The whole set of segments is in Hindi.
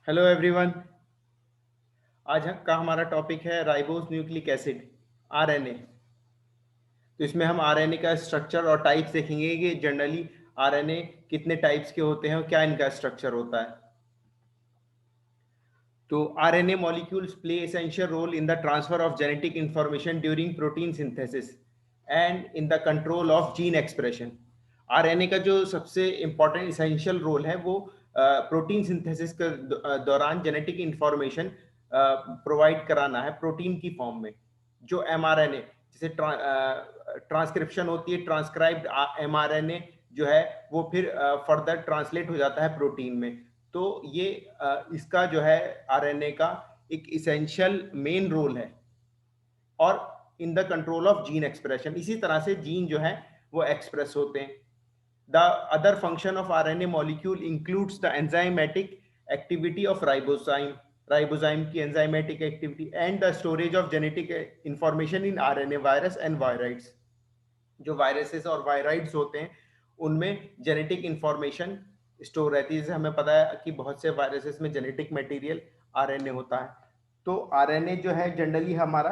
Hello everyone. का हमारा टॉपिक है राइबोस न्यूक्लिक एसिड आरएनए। तो इसमें हम आरएनए का स्ट्रक्चर और टाइप्स देखेंगे कि जनरली आरएनए कितने टाइप्स के होते हैं और क्या इनका स्ट्रक्चर होता है। तो RNA molecules play essential role in the transfer of genetic information during protein synthesis and in the control of gene expression. RNA का जो सबसे इंपॉर्टेंट इसेंशियल रोल है वो प्रोटीन सिंथेसिस के दौरान जेनेटिक इंफॉर्मेशन प्रोवाइड कराना है प्रोटीन की फॉर्म में। जो एमआरएनए जैसे ट्रांसक्रिप्शन होती है, ट्रांसक्राइब्ड एमआरएनए जो है वो फिर फर्दर ट्रांसलेट हो जाता है प्रोटीन में। तो ये इसका जो है आरएनए का एक इसेंशियल मेन रोल है और इन the control of gene expression. इसी तरह से जीन जो है वो एक्सप्रेस होते हैं। The other function of RNA molecule includes the enzymatic activity of ribozyme की enzymatic activity and the storage of genetic information in RNA virus and viroids. जो वायरसेस और वायराइड्स होते हैं उनमें जेनेटिक इंफॉर्मेशन स्टोर रहती है। जैसे हमें पता है कि बहुत से वायरसेस में जेनेटिक मटेरियल आरएनए होता है। तो आरएनए जो है जनरली हमारा,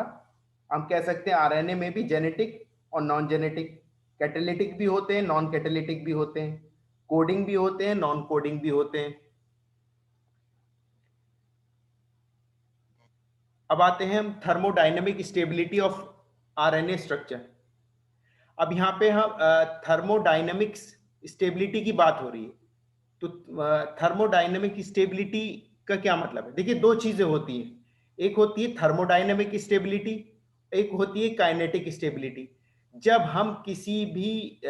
हम कह सकते हैं आरएनए में भी जेनेटिक और नॉन जेनेटिक, कैटेलिटिक भी होते हैं, नॉन कैटेलिटिक भी होते हैं, कोडिंग भी होते हैं, नॉन कोडिंग भी होते हैं। अब आते हैं हम thermodynamic stability of RNA structure. अब यहाँ पे हम थर्मोडायनेमिक्स स्टेबिलिटी की बात हो रही है। तो थर्मोडायनेमिक स्टेबिलिटी का क्या मतलब है? देखिए, दो चीजें होती हैं, एक होती है थर्मोडायनेमिक स्टेबिलिटी, एक होती है काइनेटिक स्टेबिलिटी। जब हम किसी भी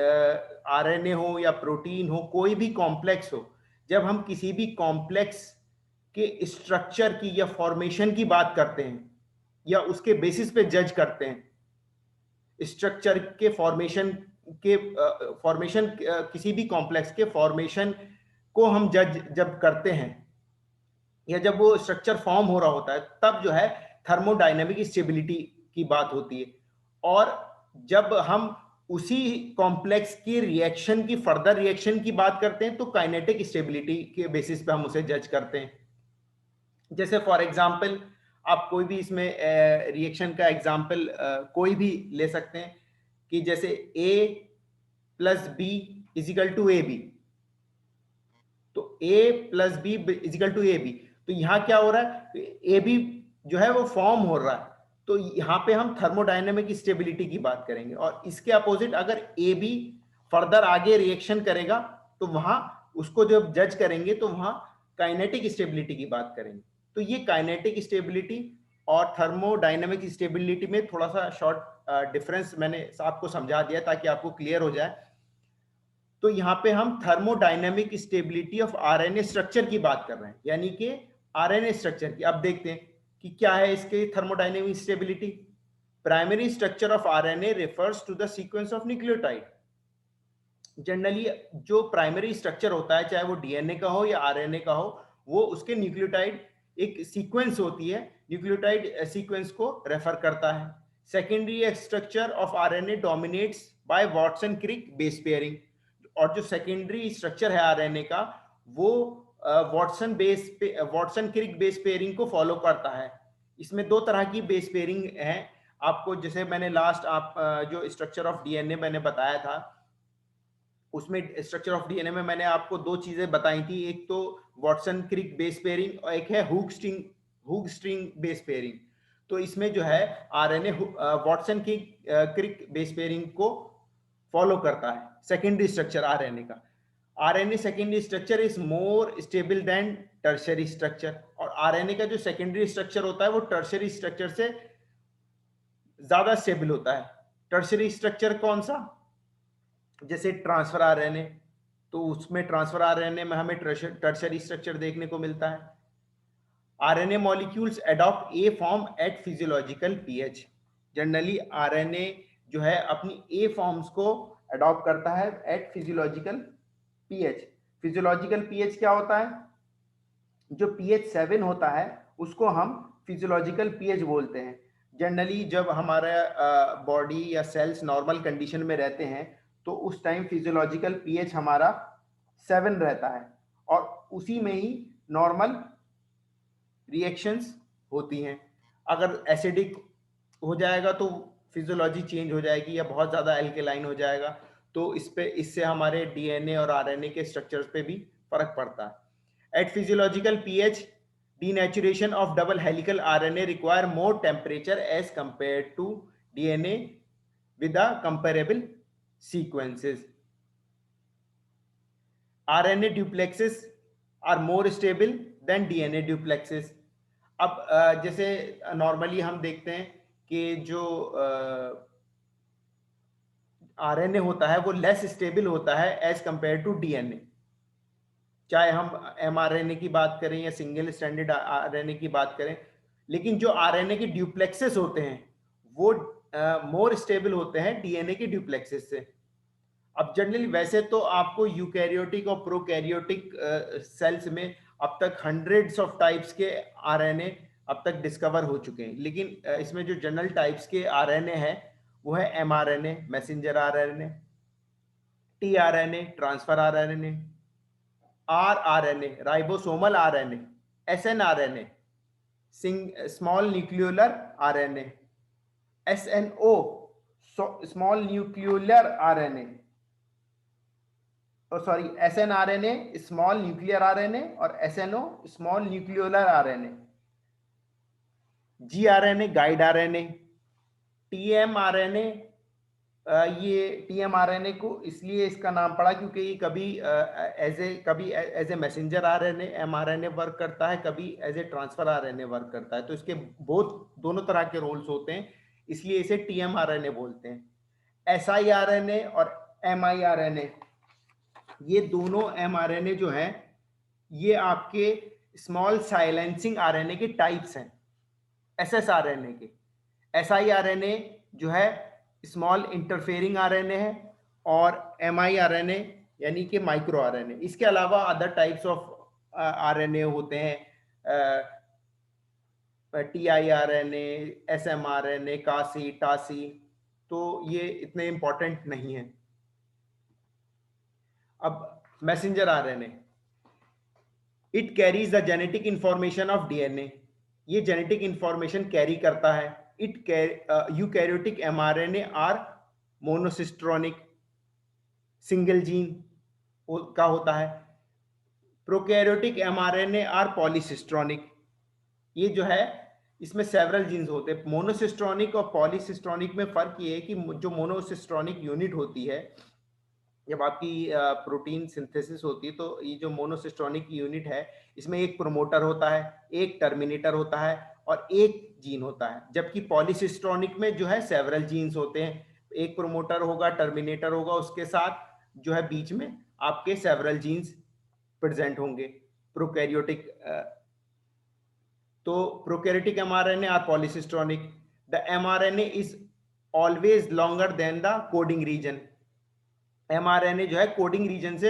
आरएनए हो या प्रोटीन हो, कोई भी कॉम्प्लेक्स हो, जब हम किसी भी कॉम्प्लेक्स के स्ट्रक्चर की या फॉर्मेशन की बात करते हैं या उसके बेसिस पे जज करते हैं, स्ट्रक्चर के फॉर्मेशन किसी भी कॉम्प्लेक्स के फॉर्मेशन को हम जज जब करते हैं या जब वो स्ट्रक्चर फॉर्म हो रहा होता है, तब जो है थर्मोडायनेमिक स्टेबिलिटी की बात होती है। और जब हम उसी कॉम्प्लेक्स की रिएक्शन की फर्दर रिएक्शन की बात करते हैं तो काइनेटिक स्टेबिलिटी के बेसिस पे हम उसे जज करते हैं। जैसे फॉर एग्जांपल आप कोई भी इसमें रिएक्शन का एग्जांपल कोई भी ले सकते हैं कि जैसे A plus B equal to A B. तो A plus B equal to A B, तो यहां क्या हो रहा है? ए बी जो है वो फॉर्म हो रहा है। तो यहां पे हम थर्मोडायनेमिक स्टेबिलिटी की बात करेंगे। और इसके अपोजिट अगर ए बी फर्दर आगे रिएक्शन करेगा तो वहां उसको जब जज करेंगे तो वहां काइनेटिक स्टेबिलिटी की बात करेंगे। तो ये काइनेटिक स्टेबिलिटी और थर्मोडायनेमिक स्टेबिलिटी में थोड़ा सा शॉर्ट डिफरेंस मैंने आपको समझा दिया ताकि आपको क्लियर हो जाए। तो यहाँ पे हम thermodynamic stability of RNA structure की बात कर रहे हैं, यानी कि आरएनए स्ट्रक्चर की। अब देखते हैं कि क्या है इसके thermodynamic stability. Primary structure of RNA refers to the sequence of nucleotide. Generally जो प्राइमरी स्ट्रक्चर होता है, चाहे वो डीएनए का हो या आरएनए का हो, वो उसके न्यूक्लियोटाइड एक सीक्वेंस होती है, न्यूक्लियोटाइड सीक्वेंस को रेफर करता है। Secondary structure of RNA dominates by Watson Crick base pairing. और जो सेकेंडरी स्ट्रक्चर है आरएनए का, वो वाटसन क्रिक बेस पेयरिंग को फॉलो करता है। इसमें दो तरह की बेस पेयरिंग है। आपको जैसे मैंने लास्ट जो स्ट्रक्चर ऑफ डीएनए मैंने बताया था, उसमें स्ट्रक्चर ऑफ डीएनए में मैंने आपको दो चीजें बताई थी, एक तो वाटसन क्रिक बेस पेयरिंग और एक है हुक स्ट्रिंग बेस पेयरिंग। तो इसमें जो है आरएनए वाटसन की क्रिक बेस पेयरिंग को फॉलो करता है, सेकेंडरी स्ट्रक्चर आरएनए का। RNA secondary structure is more stable then tertiary structure. और आरएनए का जो सेकेंडरी स्ट्रक्चर होता है वो टर्शियरी स्ट्रक्चर से ज्यादा स्टेबल होता है। टर्शियरी स्ट्रक्चर कौन सा? जैसे ट्रांसफर आरएनए, तो उसमें ट्रांसफर आरएनए में हमें टर्शियरी स्ट्रक्चर देखने को मिलता है। RNA molecules adopt A form at physiological pH. Generally RNA जो है अपनी ए फॉर्म्स को अडॉप्ट करता है at physiological pH. Physiological pH क्या होता है? जो पीएच 7 होता है उसको हम फिजियोलॉजिकल पीएच बोलते हैं। जनरली जब हमारा बॉडी या सेल्स नॉर्मल कंडीशन में रहते हैं तो उस टाइम फिजियोलॉजिकल पीएच हमारा 7 रहता है, और उसी में ही नॉर्मल रिएक्शंस होती हैं। अगर एसिडिक हो जाएगा तो फिजियोलॉजी चेंज हो जाएगी, या बहुत ज़्यादा एल्केलाइन हो जाएगा तो इससे हमारे डीएनए और आरएनए के स्ट्रक्चर्स पे भी फर्क पड़ता है। At physiological pH, denaturation of double helical RNA require more temperature as compared to DNA with the comparable sequences. RNA duplexes are more stable than DNA duplexes. अब जैसे नॉर्मली हम देखते हैं कि जो आरएनए होता है वो लेस स्टेबल होता है एज कंपेयर टू डीएनए, चाहे हम एमआरएनए की बात करें या सिंगल स्ट्रैंडेड आरएनए की बात करें। लेकिन जो आरएनए के ड्यूप्लेक्सेस होते हैं वो मोर स्टेबल होते हैं डीएनए के ड्यूप्लेक्सेस से। अब जनरली वैसे तो आपको यूकैरियोटिक और प्रोकैरियोटिक सेल्स में अब तक हंड्रेड्स ऑफ टाइप्स के आरएनए अब तक डिस्कवर हो चुके हैं, लेकिन इसमें जो जनरल टाइप्स के आरएनए है वो है mRNA, messenger RNA, tRNA, transfer RNA, rRNA, ribosomal RNA, snRNA, small nucleolar RNA, SNO, small nucleolar RNA, sorry snRNA, small nuclear RNA, और SNO, small nucleolar RNA, gRNA, guide RNA, tmRNA. ये टीएमआरएनए को इसलिए इसका नाम पड़ा क्योंकि ये कभी as a messenger RNA mRNA work करता है, कभी as a transfer RNA work करता है। तो इसके दोनों तरह के रोल्स होते हैं, इसलिए इसे टीएमआरएनए बोलते हैं। एसआईआरएनए और एमआईआरएनए, ये दोनों एमआरएनए जो है ये आपके स्मॉल साइलेंसिंग आरएनए के टाइप्स हैं एसएसआरएनए के। एसआईआरएनए जो है स्मॉल इंटरफेयरिंग आरएनए है, और एमआईआरएनए यानी कि माइक्रो आरएनए। इसके अलावा अदर टाइप्स ऑफ आरएनए होते हैं, टीआईआरएनए, एसएमआरएनए, कासी, टासी, तो ये इतने इंपॉर्टेंट नहीं है। अब messenger RNA, it carries the genetic information of DNA, ये जेनेटिक इंफॉर्मेशन कैरी करता है। Eukaryotic mRNA are monocistronic, single gene का होता है। प्रोकैरियोटिक एमआरएनए आर पॉलीसिस्ट्रोनिक, ये जो है इसमें सेवरल जीन्स होते हैं। मोनोसिस्ट्रोनिक और पॉलीसिस्ट्रोनिक में फर्क ये है कि जो मोनोसिस्ट्रोनिक यूनिट होती है, जब आपकी प्रोटीन सिंथेसिस होती है तो ये जो मोनोसिस्ट्रोनिक यूनिट है इसमें एक प्रोमोटर होता है, एक टर्मिनेटर होता है और एक जीन होता है। जबकि पॉलीसिस्ट्रोनिक में जो है सेवरल जीन्स होते हैं, एक प्रोमोटर होगा, टर्मिनेटर होगा, उसके साथ जो है बीच में आपके सेवरल जीन्स प्रेजेंट होंगे। प्रोकैरियोटिक तो prokaryotic mRNA are polycistronic. The mRNA is always longer than the coding region, mRNA जो है कोडिंग रीजन से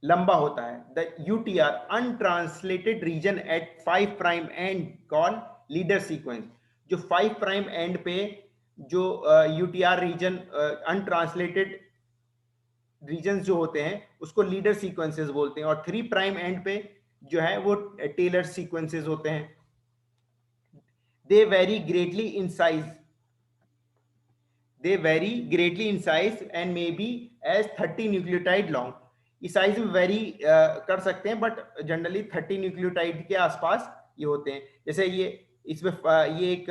लंबा होता है। The UTR untranslated region at 5 prime end call leader sequence, जो 5 प्राइम एंड पे जो यूटीआर रीजन अनट्रांसलेटेड रीजन जो होते हैं उसको लीडर सीक्वेंसेस बोलते हैं, और 3 प्राइम एंड पे जो है वो टेलर सीक्वेंसेस होते हैं। They vary greatly in size, they vary greatly in size and may be as 30 nucleotide long. ये साइज में वेरी कर सकते हैं बट जनरली 30 न्यूक्लियोटाइड के आसपास ये होते हैं। जैसे ये इसमें ये एक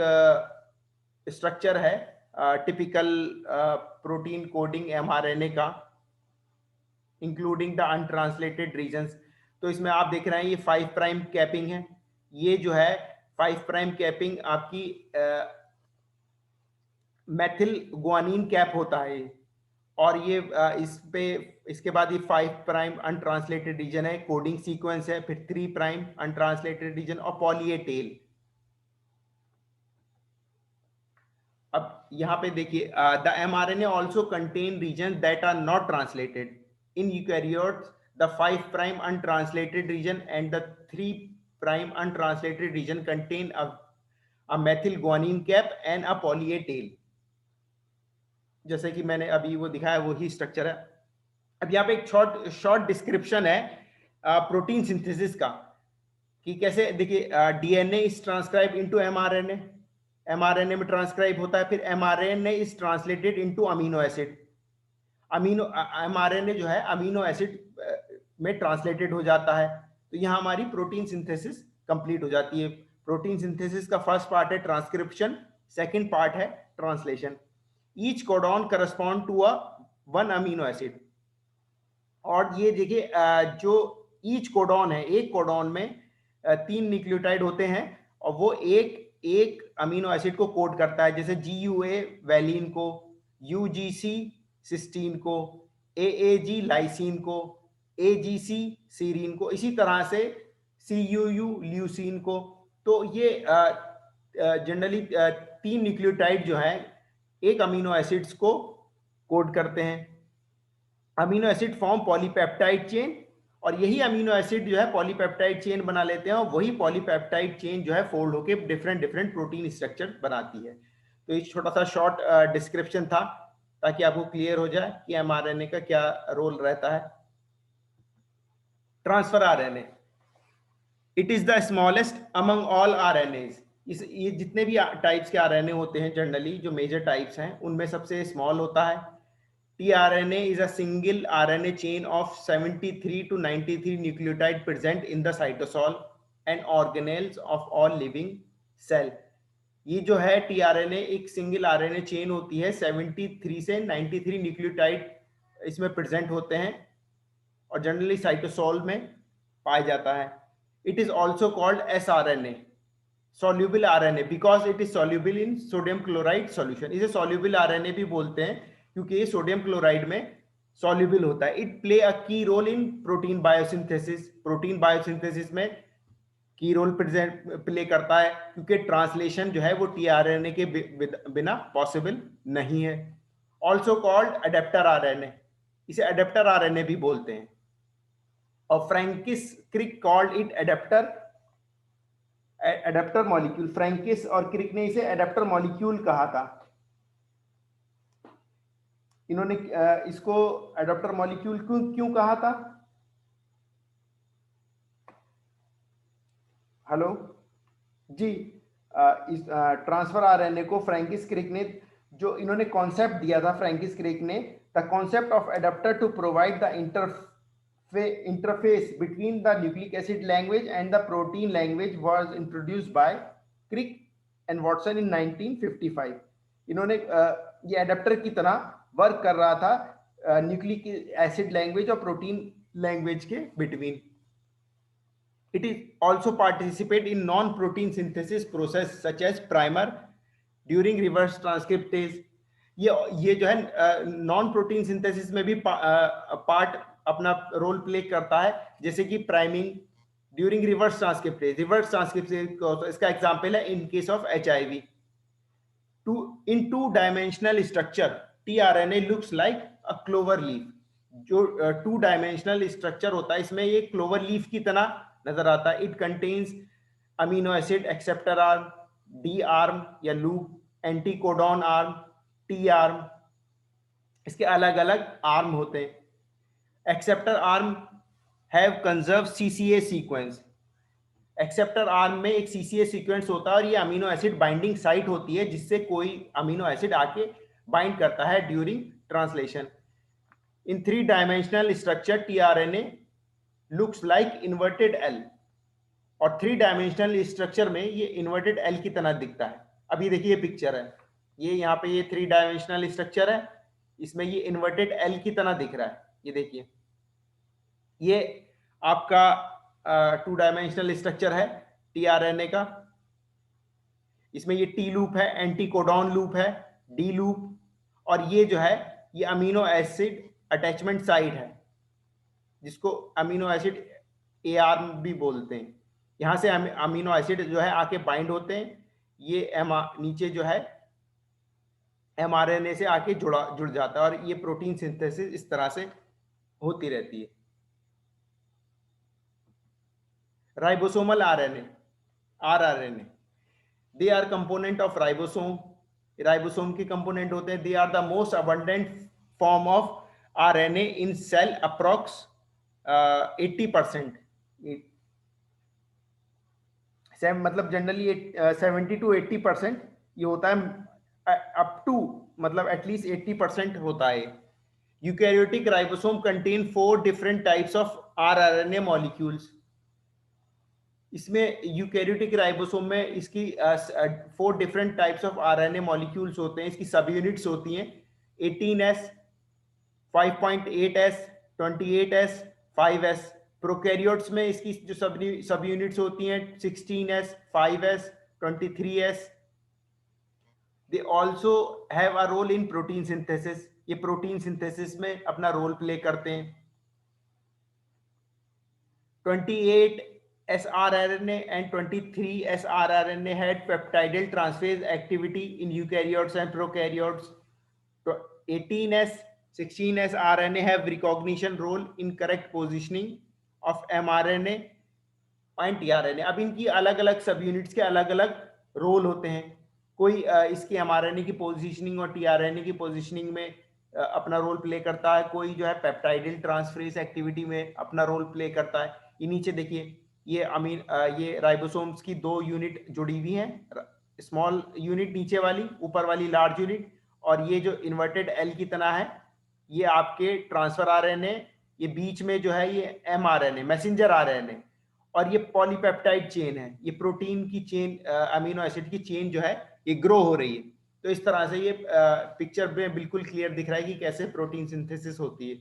स्ट्रक्चर है टिपिकल प्रोटीन कोडिंग एमआरएनए का, इंक्लूडिंग द अनट्रांसलेटेड रीजन्स। तो इसमें आप देख रहे हैं ये 5 प्राइम कैपिंग है, ये जो है 5 प्राइम कैपिंग आपकी मेथिल गुआनिन कैप होता है, और ये इसके बाद ये 5 प्राइम अनट्रांसलेटेड रीजन है, कोडिंग सीक्वेंस है, फिर 3 प्राइम अनट्रांसलेटेड रीजन और पॉली ए टेल। अब यहाँ पे देखिए the mRNA also contain region that are not translated in eukaryotes, the 5 prime untranslated region and the 3 prime untranslated region contain a methyl guanine cap and a poly A tail। जैसे कि मैंने अभी वो दिखाया वही स्ट्रक्चर है। अब यहाँ पे एक शॉर्ट डिस्क्रिप्शन है प्रोटीन सिंथेसिस का। कि कैसे, देखिए DNA is transcribe into mRNA, mRNA में ट्रांसक्राइब होता है, फिर mRNA is translated into amino acid, amino mRNA जो है अमीनो एसिड में ट्रांसलेटेड हो जाता है। तो यहाँ हमारी प्रोटीन सिंथेसिस कंप्लीट हो जाती है। प्रोटीन सिंथेसिस का फर्स्ट पार्ट है ट्रांसक्रिप्शन, सेकंड पार्ट है translation. Each codon correspond to a one amino acid. और ये देखिए जो ईच कोडॉन है, एक कोडॉन में 3 न्यूक्लियोटाइड होते हैं और वो एक एक अमीनो एसिड को कोड करता है, जैसे GUA वैलिन को, UGC सिस्टीन को, AAG लाइसिन को, AGC सीरीन को, इसी तरह से CUU ल्यूसीन को। तो ये जनरली 3 न्यूक्लियोटाइड जो है एक अमीनो एसिड्स को कोड करते हैं। Amino acid form polypeptide chain, और यही अमीनो एसिड जो है पॉलीपेप्टाइड चेन बना लेते हैं, और वही पॉलीपेप्टाइड चेन जो है फोल्ड होकर डिफरेंट डिफरेंट प्रोटीन स्ट्रक्चर बनाती है। तो एक छोटा सा शॉर्ट डिस्क्रिप्शन था ताकि आपको क्लियर हो जाए कि एमआरएनए का क्या रोल रहता है। Transfer RNA, it is the smallest among all RNase. ये जितने भी टाइप्स के आरएनए होते हैं जनरली, जो मेजर टाइप्स हैं उनमें सबसे स्मॉल होता है। tRNA is a single RNA chain of 73 to 93 nucleotide present in the cytosol and organelles of all living cell। ये जो है tRNA एक सिंगल आरएनए चेन होती है, 73 से 93 न्यूक्लियोटाइड इसमें प्रेजेंट होते हैं और जनरली साइटोसोल में पाया जाता है। It is also called sRNA, soluble RNA, because it is soluble in sodium chloride solution। इसे soluble RNA भी बोलते हैं क्योंकि ये सोडियम क्लोराइड में soluble होता है। It play a key role in protein biosynthesis, protein biosynthesis में की रोल प्ले करता है, क्योंकि ट्रांसलेशन जो है वो tRNA के बिना पॉसिबल नहीं है। ऑल्सो कॉल्ड अडेप्टर आरएनए, इसे अडेप्टर आरएनए भी बोलते हैं। और Francis Crick called it adapter molecule. Francis और क्रिक ने इसे एडेप्टर मॉलिक्यूल कहा था। इन्होंने इसको एडेप्टर मॉलिक्यूल क्यों कहा था? हेलो जी, इस ट्रांसफर आरएनए को फ्रैंकिस क्रिक ने, जो इन्होंने कॉन्सेप्ट दिया था फ्रैंकिस क्रिक ने, the concept of adapter to provide the interface between the nucleic acid language and the protein language was introduced by Crick and Watson in 1955। इन्होंने ये एडेप्टर की तरह वर्क कर रहा था न्यूक्लिक एसिड लैंग्वेज और प्रोटीन लैंग्वेज के between. It is also participate in non-protein synthesis process such as primer during reverse transcriptase। ये जो है नॉन प्रोटीन सिंथेसिस में भी पार्ट अपना रोल प्ले करता है, जैसे कि priming during reverse transcriptase. Reverse transcriptase इसका एग्जांपल है in case of HIV। In 2 dimensional structure tRNA looks like a clover leaf. जो 2 डायमेंशनल स्ट्रक्चर होता है इसमें ये क्लोवर लीफ की तरह नजर आता है। It contains amino acid acceptor arm, D arm या loop, anticodon arm, T arm, इसके अलग अलग आर्म होते हैं। Acceptor arm have conserve CCA sequence. Acceptor arm में एक CCA सीक्वेंस होता है और ये अमीनो एसिड बाइंडिंग साइट होती है जिससे कोई अमीनो एसिड आके बाइंड करता है ड्यूरिंग ट्रांसलेशन। इन 3 dimensional structure tRNA looks like inverted L, और 3 डायमेंशनल स्ट्रक्चर में ये इन्वर्टेड L की तरह दिखता है। अब ये देखिए पिक्चर है, ये यहाँ पे ये 3 डायमेंशनल स्ट्रक्चर है, इसमें ये इन्वर्टेड L की तरह दिख रहा है। ये देखिए, ये आपका 2 डायमेंशनल स्ट्रक्चर है tRNA का। इसमें ये T लूप है, एंटीकोडॉन लूप है, D लूप, और ये जो है ये अमीनो एसिड अटैचमेंट साइट है जिसको अमीनो एसिड ARM भी बोलते हैं। यहाँ से अमीनो एसिड जो है आके बाइंड होते हैं, ये नीचे जो है mRNA से आके जुड़ जाता है और ये प्रोटीन सिंथेसिस इस तरह से होती रहती है। Ribosomal RNA, rRNA, they are component of ribosome. Ribosome के कंपोनेंट होते हैं। They are the most abundant form of RNA in cell, approx 80%। मतलब जनरली 70 to 80% ये होता है, अप टू मतलब एटलीस्ट 80% होता है। Eukaryotic ribosome contain 4 different types of rRNA molecules. इसमें यूकैरियोटिक राइबोसोम में इसकी 4 different types of RNA molecules होते हैं। इसकी सब यूनिट्स होती हैं 18S, 5.8S, 28S, 5S। Prokaryotes में इसकी जो सब यूनिट्स होती हैं 16S, 5S, 23S। They also have a role in protein synthesis. ये प्रोटीन सिंथेसिस में अपना रोल प्ले करते हैं। 28 sRNA and 23 sRNA had peptidal transferase activity in eukaryotes and prokaryotes. 18S, 16S RNA have recognition role in correct positioning of mRNA and tRNA। अब इनकी अलग अलग सब यूनिट्स के अलग अलग रोल होते हैं। कोई इसकी mRNA की पोजीशनिंग और tRNA की पोजीशनिंग में अपना रोल प्ले करता है, कोई जो है पेप्टाइडल ट्रांसफरेज एक्टिविटी में अपना रोल प्ले करता है। ये नीचे देखिए, ये राइबोसोम्स की 2 यूनिट जुड़ी हुई हैं, स्मॉल यूनिट नीचे वाली, ऊपर वाली लार्ज यूनिट। और ये जो इन्वर्टेड एल की तरह है ये आपके ट्रांसफर आरएनए, ये बीच में जो है ये एमआरएनए मैसेंजर आरएनए, और ये पॉलीपेप्टाइड चेन है। ये प्रोटीन की चेन, अमीनो एसिड की चेन जो है ये ग्रो हो रही है। तो इस तरह से ये पिक्चर में बिल्कुल क्लियर दिख रहा है कि कैसे प्रोटीन सिंथेसिस होती है।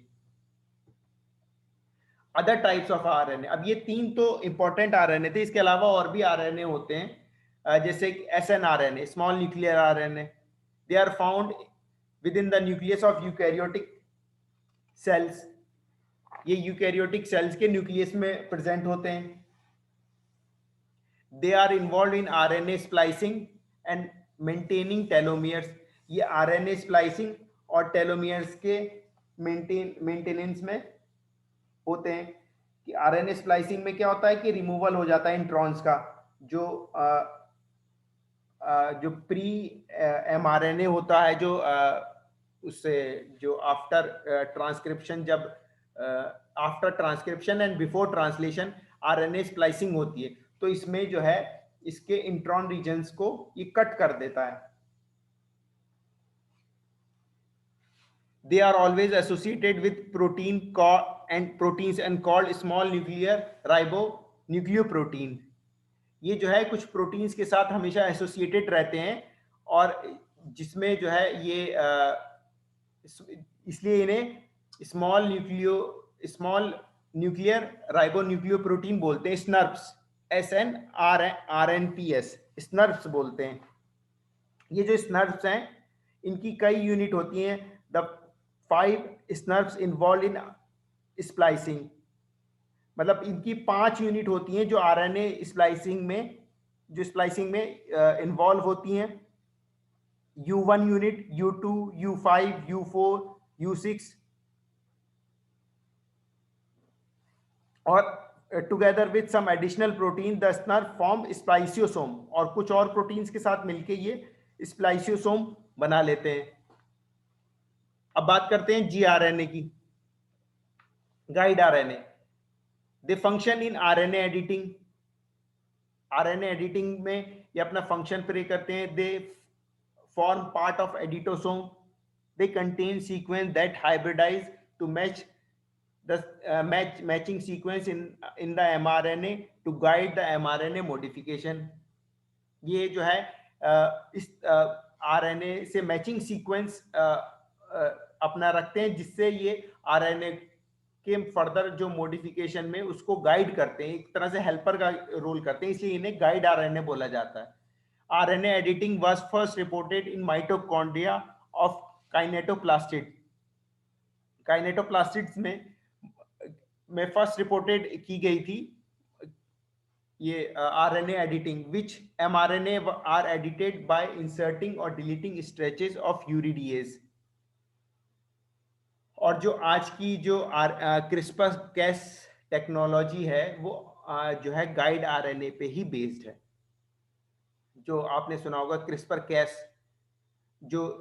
अदर टाइप्स ऑफ आरएनए, अब ये 3 तो इंपॉर्टेंट आरएनए थे, इसके अलावा और भी आरएनए होते हैं, जैसे snRNA, small nuclear RNA. They are found within the nucleus of eukaryotic cells. ये यूकैरियोटिक सेल्स के न्यूक्लियस में प्रेजेंट होते हैं। They are involve in RNA splicing and maintaining telomeres. ये आरएनए स्प्लाइसिंग और टेलोमियर्स के मेंटेनेंस में होते हैं। कि आरएनए स्प्लाइसिंग में क्या होता है कि रिमूवल हो जाता है इंट्रॉन्स का, जो प्री एमआरएनए होता है, जो उससे जो आफ्टर ट्रांसक्रिप्शन, जब after transcription and before translation RNA splicing होती है, तो इसमें जो है इसके इंट्रॉन रीजन्स को ये कट कर देता है। They are always associated with proteins and called small nuclear ribonucleoprotein। ये जो है कुछ प्रोटीन्स के साथ हमेशा एसोसिएटेड रहते हैं, और जिसमें जो है ये इसलिए इन्हें स्मॉल न्यूक्लियर राइबोन्यूक्लियोप्रोटीन बोलते हैं। स्नर्प्स, SNRNPS, स्नर्प्स बोलते हैं। ये जो स्नर्प्स हैं इनकी कई यूनिट होती हैं। The 5 snurps involve in splicing, मतलब इनकी 5 यूनिट होती हैं जो आरएनए स्प्लाइसिंग में इन्वॉल्व होती हैं। U1 unit, U2, U5, U4, U6, और together with some additional protein the snRNP form spliceosome, और कुछ और प्रोटीन्स के साथ मिलके ये स्प्लाइसियोसोम बना लेते हैं। अब बात करते हैं जीआरएनए की, guide RNA. They function in RNA editing. RNA editing में ये अपना फंक्शन प्ले करते हैं। They form part of editosome. They contain sequence that hybridize to match the matching sequence in the mRNA to guide the mRNA modification. ये जो है इस आरएनए से मैचिंग सीक्वेंस अपना रखते हैं, जिससे ये आरएनए के फर्दर जो मॉडिफिकेशन में उसको गाइड करते हैं, एक तरह से हेल्पर का रोल करते हैं, इसलिए इन्हें गाइड आरएनए बोला जाता है। RNA editing was first reported in mitochondria of kinetoplastid. Kinetoplastids में फर्स्ट रिपोर्टेड की गई थी ये RNA editing, which mRNA are edited by inserting और डिलीटिंग स्ट्रेचेस ऑफ यूरिडीएज। और जो आज की जो क्रिस्पर कैस टेक्नोलॉजी है वो जो है गाइड आरएनए पे ही बेस्ड है। जो आपने सुना होगा क्रिस्पर कैस, जो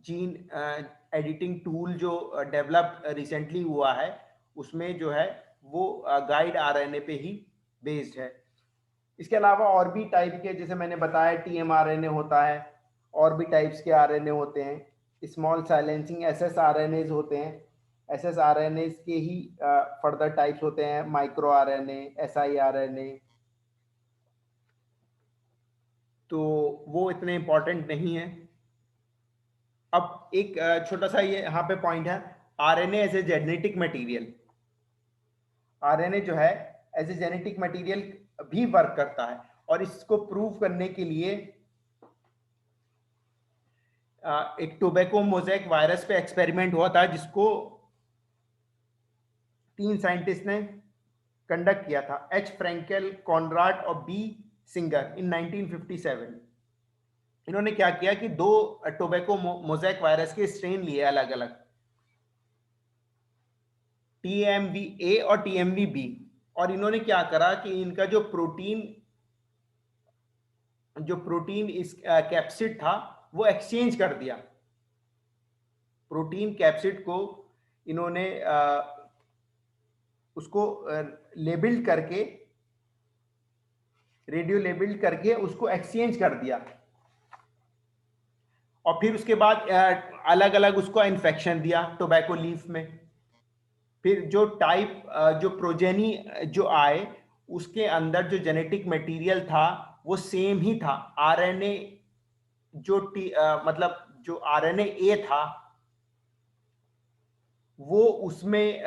जीन एडिटिंग टूल जो डेवलप रिसेंटली हुआ है, उसमें जो है वो गाइड आरएनए पे ही बेस्ड है। इसके अलावा और भी टाइप के, जैसे मैंने बताया टीएमआरएनए होता है, और भी टाइप्स के आरएनए होते हैं, स्मॉल साइलेंसिंग एसएसआरएनएज होते हैं, एसएसआरएनएज के ही फर्दर टाइप्स होते हैं, माइक्रो आरएनए, एसआईआरएनए, तो वो इतने इंपॉर्टेंट नहीं है। अब एक छोटा सा ये यहाँ पे पॉइंट है, RNA as a genetic material. RNA जो है एज ए जेनेटिक मटेरियल भी वर्क करता है, और इसको प्रूव करने के लिए एक टोबैको मोज़ेक वायरस पे एक्सपेरिमेंट हुआ था, जिसको 3 साइंटिस्ट ने कंडक्ट किया था, एच फ्रैंकेल, कॉनराड और बी सिंगर, इन 1957। इन्होंने क्या किया कि 2 टोबैको मोज़ेक वायरस के स्ट्रेन लिए अलग अलग, टीएमवी ए और टीएमवी बी, और इन्होंने क्या करा कि इनका जो प्रोटीन इस कैप्सिड था वो एक्सचेंज कर दिया। प्रोटीन कैप्सिड को इन्होंने उसको लेबल्ड करके, रेडियो लेबल्ड करके उसको एक्सचेंज कर दिया, और फिर उसके बाद अलग अलग उसको इन्फेक्शन दिया टोबैको लीफ में। फिर जो प्रोजेनी जो आए, उसके अंदर जो जेनेटिक मटेरियल था वो सेम ही था। आरएनए मतलब जो आरएनए ए था वो उसमें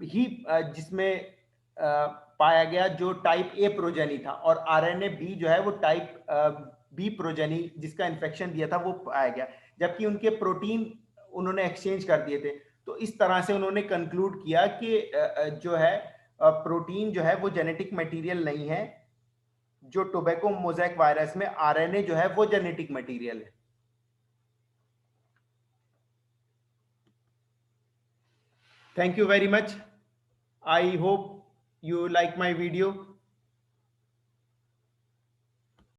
जिसमें पाया गया जो टाइप ए प्रोजेनी था, और आरएनए बी जो है वो टाइप बी प्रोजेनी जिसका इन्फेक्शन दिया था वो पाया गया, जबकि उनके प्रोटीन उन्होंने एक्सचेंज कर दिए थे। तो इस तरह से उन्होंने कंक्लूड किया कि जो है प्रोटीन जो है वो जेनेटिक मटेरियल नहीं है, जो टोबैको मोज़ेक वायरस में आरएनए जो है वो जेनेटिक मटेरियल है। Thank you very much. I hope you like my video.